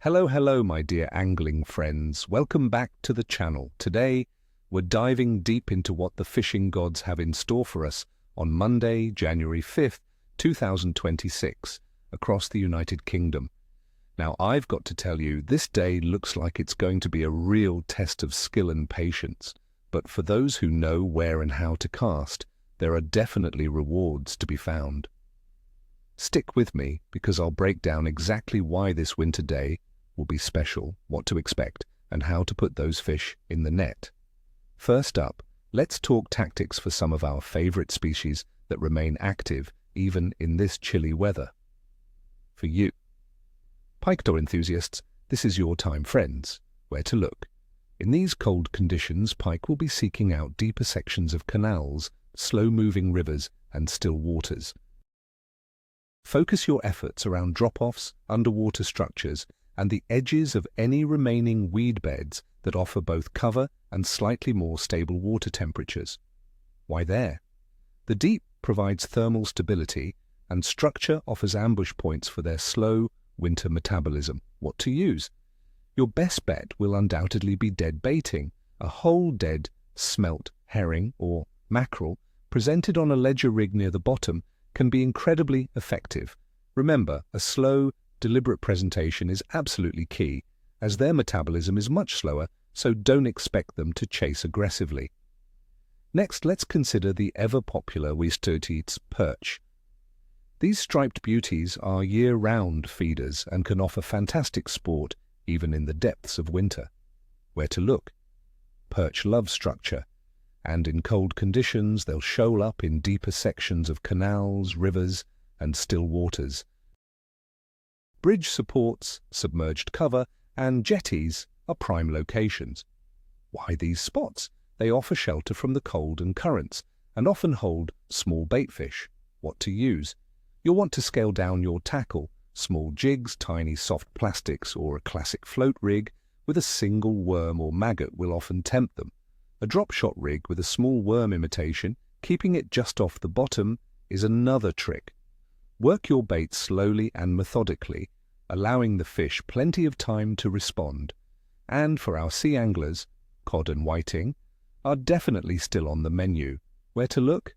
Hello, my dear angling friends. Welcome back to the channel. Today, we're diving deep into what the fishing gods have in store for us on Monday, January 5th, 2026, across the United Kingdom. Now, I've got to tell you, this day looks like it's going to be a real test of skill and patience. But for those who know where and how to cast, there are definitely rewards to be found. Stick with me because I'll break down exactly why this winter day will be special, what to expect, and how to put those fish in the net. First up, let's talk tactics for some of our favorite species that remain active even in this chilly weather. For you, pike enthusiasts, this is your time, friends. Where to look? In these cold conditions, pike will be seeking out deeper sections of canals, slow-moving rivers, and still waters. Focus your efforts around drop-offs, underwater structures, and the edges of any remaining weed beds that offer both cover and slightly more stable water temperatures. Why there? The deep provides thermal stability, and structure offers ambush points for their slow winter metabolism. What to use? Your best bet will undoubtedly be dead baiting, a whole dead smelt herring or mackerel presented on a ledger rig near the bottom can be incredibly effective. Remember, a slow, deliberate presentation is absolutely key, as their metabolism is much slower, so don't expect them to chase aggressively. Next, let's consider the ever-popular Wistotes perch. These striped beauties are year-round feeders and can offer fantastic sport even in the depths of winter. Where to look? Perch love structure, and in cold conditions they'll shoal up in deeper sections of canals, rivers, and still waters. Bridge supports, submerged cover, and jetties are prime locations. Why these spots? They offer shelter from the cold and currents, and often hold small baitfish. What to use? You'll want to scale down your tackle, small jigs, tiny soft plastics, or a classic float rig with a single worm or maggot will often tempt them. A drop shot rig with a small worm imitation, keeping it just off the bottom, is another trick. Work your bait slowly and methodically, allowing the fish plenty of time to respond. And for our sea anglers, cod and whiting are definitely still on the menu. Where to look?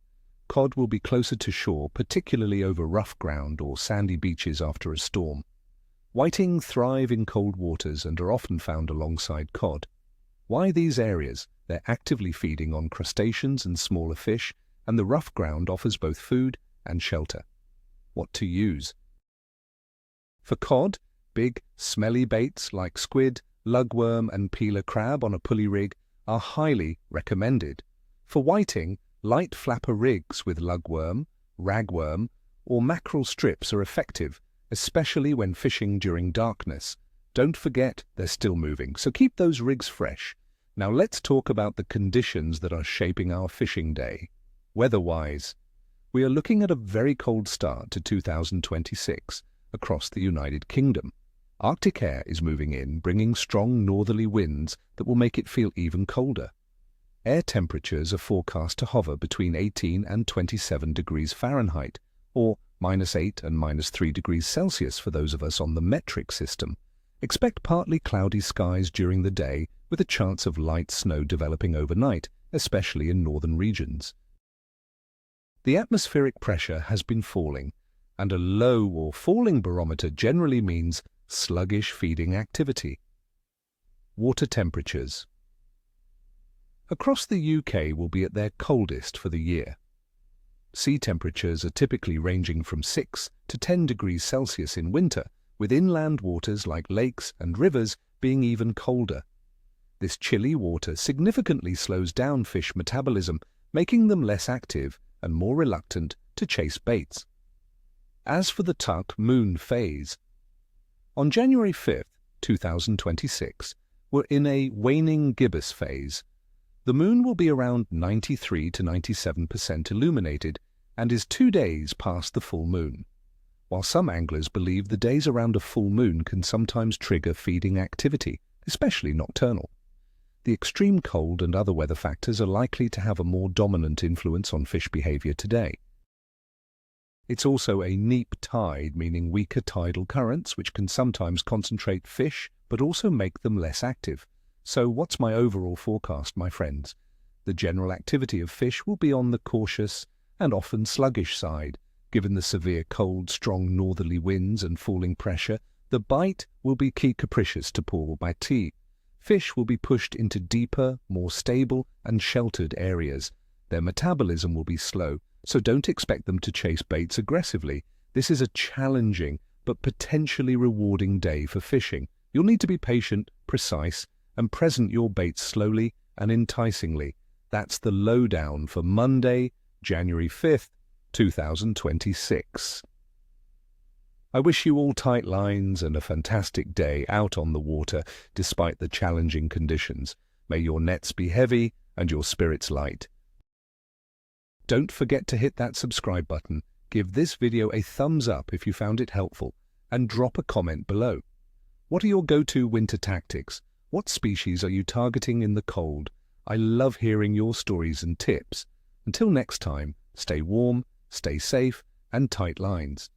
Cod will be closer to shore, particularly over rough ground or sandy beaches after a storm. Whiting thrive in cold waters and are often found alongside cod. Why these areas? They're actively feeding on crustaceans and smaller fish, and the rough ground offers both food and shelter. What to use? For cod, big, smelly baits like squid, lugworm, and peeler crab on a pulley rig are highly recommended. For whiting, light flapper rigs with lugworm, ragworm, or mackerel strips are effective, especially when fishing during darkness. Don't forget they're still moving, so keep those rigs fresh. Now let's talk about the conditions that are shaping our fishing day. Weather-wise, we are looking at a very cold start to 2026 across the United Kingdom. Arctic air is moving in, bringing strong northerly winds that will make it feel even colder. Air temperatures are forecast to hover between 18 and 27 degrees Fahrenheit, or -8 and -3 degrees Celsius for those of us on the metric system. Expect partly cloudy skies during the day with a chance of light snow developing overnight, especially in northern regions. The atmospheric pressure has been falling, and a low or falling barometer generally means sluggish feeding activity. Water temperatures. Across the UK will be at their coldest for the year. Sea temperatures are typically ranging from 6 to 10 degrees Celsius in winter, with inland waters like lakes and rivers being even colder. This chilly water significantly slows down fish metabolism, making them less active and more reluctant to chase baits. As for the tuck moon phase, on January 5th, 2026, we're in a waning gibbous phase. The moon will be around 93 to 97% illuminated and is 2 days past the full moon. While some anglers believe the days around a full moon can sometimes trigger feeding activity, especially nocturnal. The extreme cold and other weather factors are likely to have a more dominant influence on fish behavior today. It's also a neap tide, meaning weaker tidal currents, which can sometimes concentrate fish, but also make them less active. So what's my overall forecast, my friends? The general activity of fish will be on the cautious and often sluggish side. Given the severe cold, strong northerly winds and falling pressure, the bite will be key capricious to poor by tea. Fish will be pushed into deeper, more stable and sheltered areas. Their metabolism will be slow, so don't expect them to chase baits aggressively. This is a challenging but potentially rewarding day for fishing. You'll need to be patient, precise, and present your baits slowly and enticingly. That's the lowdown for Monday, January 5th, 2026. I wish you all tight lines and a fantastic day out on the water despite the challenging conditions. May your nets be heavy and your spirits light. Don't forget to hit that subscribe button, give this video a thumbs up if you found it helpful, and drop a comment below. What are your go-to winter tactics? What species are you targeting in the cold? I love hearing your stories and tips. Until next time, stay warm, stay safe, and tight lines.